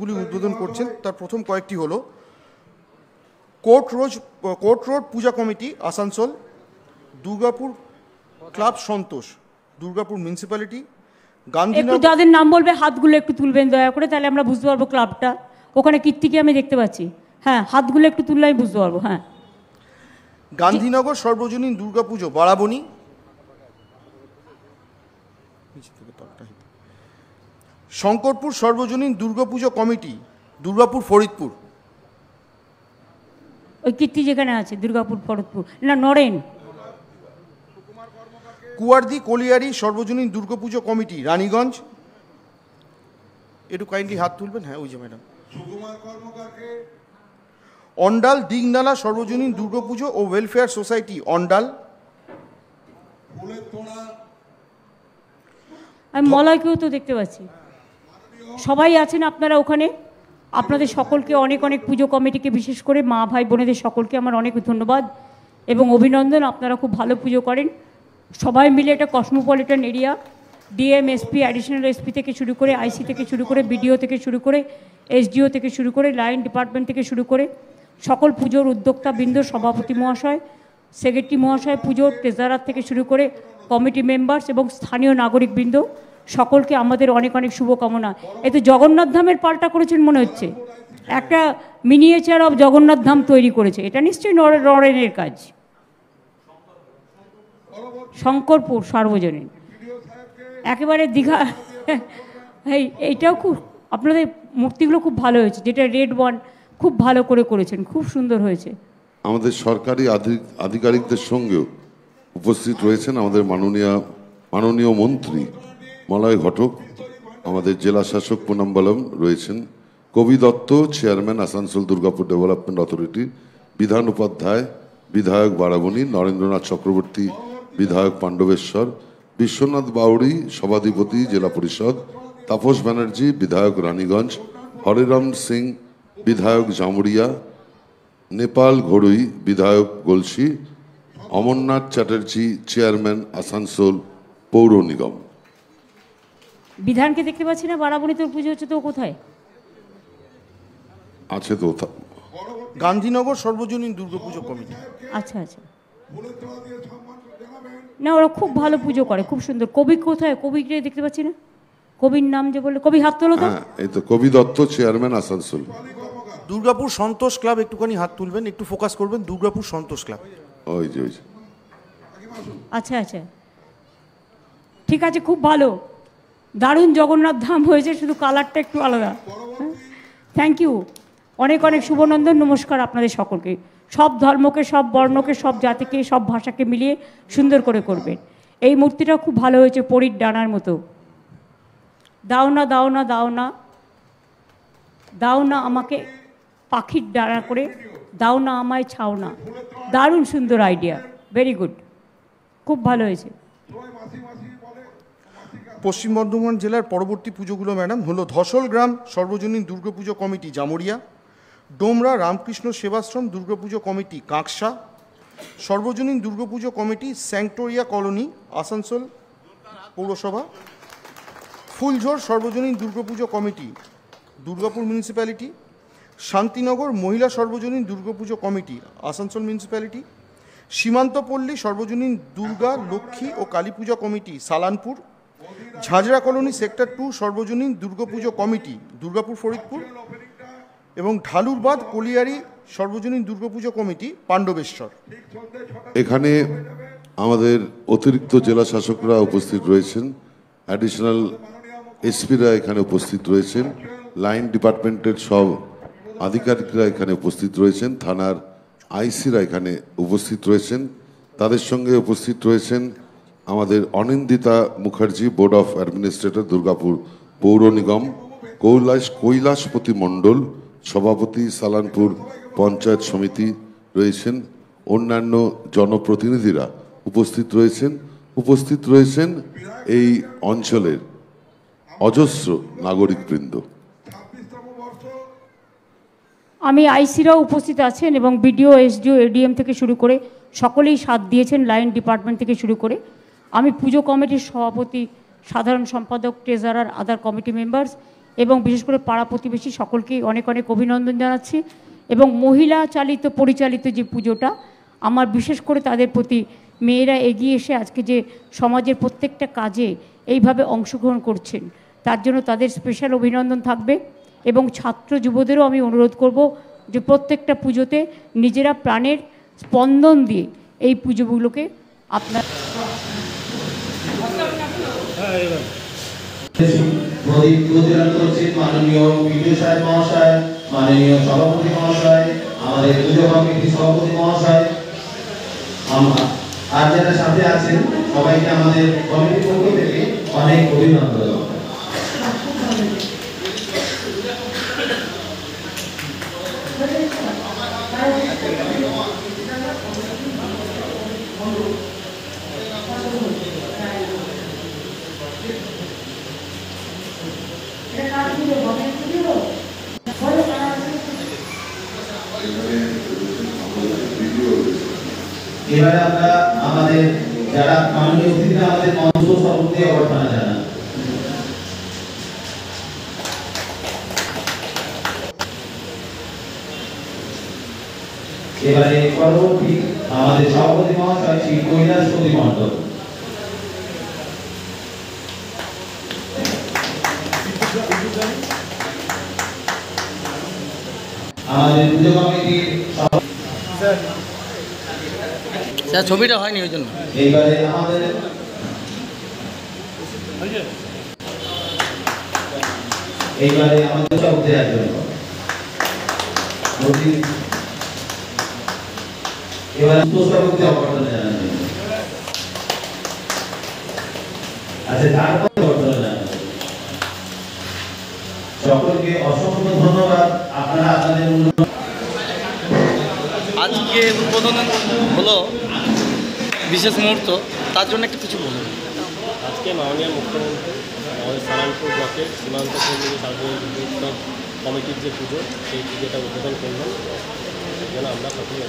পুজোগুলি উদ্বোধন করছেন। তার প্রথম কয়েকটি হলো কোর্ট রোড পূজা কমিটি আসানসোল, দুর্গাপুর ক্লাব সন্তোষ, দুর্গাপুর মিউনিসিপ্যালিটি, একটু যাদের নাম বলবে হাতগুলো একটু তুলবেন দয়া করে, তাহলে আমরা বুঝতে পারবো ক্লাবটা। ওখানে কীর্তিকে আমি দেখতে পাচ্ছি, হ্যাঁ হাতগুলো একটু তুললে আমি বুঝতে পারবো। হ্যাঁ, গান্ধীনগর সর্বজনীন দুর্গাপুজো বারাবণী, শঙ্করপুর সর্বজনীন দুর্গাপুজো কমিটি দুর্গাপুর ফরিদপুর, ওই কীর্তি যেখানে আছে দুর্গাপুর ফরিদপুর না নরেন, কুয়ারদি কলিয়ারি সর্বজনীন দুর্গাপুজো কমিটি রানীগঞ্জ, একটু কাইন্ডলি হাত তুলবেন, হ্যাঁ ওই যে ম্যাডাম, অন্ডাল দিগনালা সর্বজনীন দুর্গাপুজো ও ওয়েলফেয়ার সোসাইটি অন্ডাল, আমি মলয়কেও তো দেখতে পাচ্ছি, সবাই আছেন আপনারা ওখানে। আপনাদের সকলকে অনেক অনেক পুজো কমিটিকে, বিশেষ করে মা ভাই বোনেদের সকলকে আমার অনেক ধন্যবাদ এবং অভিনন্দন। আপনারা খুব ভালো পুজো করেন সবাই মিলে। এটা Cosmopolitan area, DM, SP, additional SP থেকে শুরু করে, আইসি থেকে শুরু করে, বিডিও থেকে শুরু করে, এসডিও থেকে শুরু করে, লাইন ডিপার্টমেন্ট থেকে শুরু করে সকল পুজোর উদ্যোক্তা বৃন্দ, সভাপতি মহাশয়, সেক্রেটারি মহাশয়, পুজোর ট্রেজারার থেকে শুরু করে কমিটি মেম্বার্স এবং স্থানীয় নাগরিকবৃন্দ সকলকে আমাদের অনেক অনেক শুভকামনা। এতে জগন্নাথ ধামের পাল্টা করেছেন মনে হচ্ছে, একটা মিনিয়েচার অফ জগন্নাথ ধাম তৈরি করেছে। এটা নিশ্চয়ই নরেনের কাজ। শঙ্করপুর সার্বজনীন একেবারে দীঘা, এইটাও খুব, আপনাদের মূর্তিগুলো খুব ভালো হয়েছে, যেটা রেড ওয়ান খুব ভালো করে করেছেন, খুব সুন্দর হয়েছে। আমাদের সরকারি আধিকারিকদের সঙ্গেও উপস্থিত রয়েছেন আমাদের মাননীয় মন্ত্রী মলয় ঘটক, আমাদের জেলা শাসক পুনম্বলম রয়েছেন, কবি Dutta chairman Asansol Durgapur development authority, Bidhan Upadhyay বিধায়ক বারাবণী, নরেন্দ্রনাথ চক্রবর্তী বিধায়ক পাণ্ডবেশ্বর, বিশ্বনাথ বাউড়ি সভাধিপতি জেলা পরিষদ, তাপস ব্যানার্জি বিধায়ক রানীগঞ্জ, হরিরাম সিং বিধায়ক জামুরিয়া, নেপাল ঘড়ুই বিধায়ক গলসি, অমরনাথ চ্যাটার্জি চেয়ারম্যান আসানসোল পৌর নিগম। বিধানকে দেখতে পাচ্ছি না, বারাবণী তোর পুজো হচ্ছে তো কোথায় আছে? তো গান্ধীনগর সর্বজনীন দুর্গাপুজো কমিটি। আচ্ছা আচ্ছা, না ওরা খুব ভালো পুজো করে, খুব সুন্দর। কবি কোথায়? কবিকে দেখতে পাচ্ছি না, কবির নাম যে বললে, কবি হাত তোলো তো। হ্যাঁ, এই তো কবি দত্ত চেয়ারম্যান আসানসোল। দুর্গাপুর সন্তোষ ক্লাব, একটুখানি হাত তুলবেন, একটু ফোকাস করবেন, দুর্গাপুর সন্তোষ ক্লাব। ওই যে আচ্ছা আচ্ছা, ঠিক আছে, খুব ভালো, দারুণ জগন্নাথ ধাম হয়েছে, শুধু কালারটা একটু আলাদা। থ্যাংক ইউ, অনেক অনেক শুভনন্দন, নমস্কার আপনাদের সকলকে। সব ধর্মকে, সব বর্ণকে, সব জাতিকে, সব ভাষাকে মিলিয়ে সুন্দর করে করবেন। এই মূর্তিটা খুব ভালো হয়েছে, পরীর ডানার মতো। দাও না দাও না দাও না দাও না আমাকে পাখির ডানা করে, দাও না আমায় ছাও না। দারুণ সুন্দর আইডিয়া, ভেরি গুড, খুব ভালো হয়েছে। পশ্চিম বর্ধমান জেলার পরবর্তী পুজোগুলো ম্যাডাম হলো ধসল গ্রাম সর্বজনীন দুর্গাপুজো কমিটি জামুরিয়া, ডোমরা রামকৃষ্ণ সেবাশ্রম দুর্গাপুজো কমিটি কাঁকসা, সর্বজনীন দুর্গাপুজো কমিটি স্যাংটোরিয়া কলোনি আসানসোল পৌরসভা, ফুলঝোর সর্বজনীন দুর্গাপুজো কমিটি দুর্গাপুর মিউনিসিপ্যালিটি, শান্তিনগর মহিলা সর্বজনীন দুর্গাপুজো কমিটি আসানসোল মিউনিসিপ্যালিটি, সীমান্তপল্লী সর্বজনীন দুর্গা লক্ষ্মী ও কালী পূজা কমিটি সালানপুর, ঝাঁঝরা কলোনি সেক্টর 2 সর্বজনীন দুর্গাপুজো কমিটি দুর্গাপুর ফরিদপুর এবং ঢালুরবাদ কলিয়ারি সর্বজনীন দুর্গাপুজো কমিটি পাণ্ডবেশ্বর। এখানে আমাদের অতিরিক্ত জেলা শাসকরা উপস্থিত রয়েছেন, অ্যাডিশনাল এসপিরা এখানে উপস্থিত রয়েছেন, লাইন ডিপার্টমেন্টের সব আধিকারিকরা এখানে উপস্থিত রয়েছেন, থানার আইসিরা এখানে উপস্থিত রয়েছেন। তাদের সঙ্গে উপস্থিত রয়েছেন আমাদের Anindita Mukherjee, board of administrator Durgapur পৌর নিগম, কৈলাসপতি মণ্ডল সভাপতি সালানপুর পঞ্চায়েত সমিতি রয়েছেন, অন্যান্য জনপ্রতিনিধিরা উপস্থিত রয়েছেন এই অঞ্চলের অজস্র নাগরিকবৃন্দ। আমি আইসিরাও উপস্থিত আছেন এবং বিডিও, এসডিও, এডিএম থেকে শুরু করে সকলেই সাথ দিয়েছেন, লাইন ডিপার্টমেন্ট থেকে শুরু করে। আমি পুজো কমিটির সভাপতি, সাধারণ সম্পাদক, ট্রেজারার, আদার কমিটি মেম্বার্স এবং বিশেষ করে পাড়া প্রতিবেশী সকলকেই অনেক অনেক অভিনন্দন জানাচ্ছি। এবং মহিলা চালিত পরিচালিত যে পুজোটা, আমার বিশেষ করে তাদের প্রতি, মেয়েরা এগিয়ে এসে আজকে যে সমাজের প্রত্যেকটা কাজে এইভাবে অংশগ্রহণ করছেন, তার জন্য তাদের স্পেশাল অভিনন্দন থাকবে। এবং ছাত্র যুবদেরও আমি অনুরোধ করব যে প্রত্যেকটা পুজোতে নিজেরা প্রাণের স্পন্দন দিয়ে এই পুজোগুলোকে আপনার মাননীয় বিডিও সাহেব মহাশয়, মাননীয় সভাপতি মহাশয়, আমাদের পুজো কমিটির সভাপতি মহাশয়, আর যারা সাথে আছেন সবাইকে আমাদের কমিটির পক্ষ থেকে অনেক অভিনন্দন। এবারে আমরা আমাদের যারা মাননীয় অতিথিরা আমাদের মঞ্চ সভাপতি অবর্তনা জানান। এবারে পরবর্তী আমাদের সভাপতি মহাশয় শ্রী কৈলাসপতি মণ্ডল। আমাদের পুজো কমিটির ছবিটা হয়নি ওই জন্য। এইবারে আমাদের সভাপতি একজন, এবার সভাপতি অবর্তনা জানাবেন। আচ্ছা, তারপর অবর্তনা জানাবেন। সকলকে অসংখ্য ধন্যবাদ। আপনারা আপনাদের আজকে উদ্বোধন হলো বিশেষ মুহূর্ত, তার জন্য একটু কিছু বলুন। আজকে মাননীয় মুখ্যমন্ত্রী আমাদের সালানপুর ব্লকের সীমান্তপল্লী সার্বজনীন দুর্গোৎসব কমিটির যে পুজো, সেই পুজোটা উদ্বোধন করলাম, এর জন্য আমরা সকলে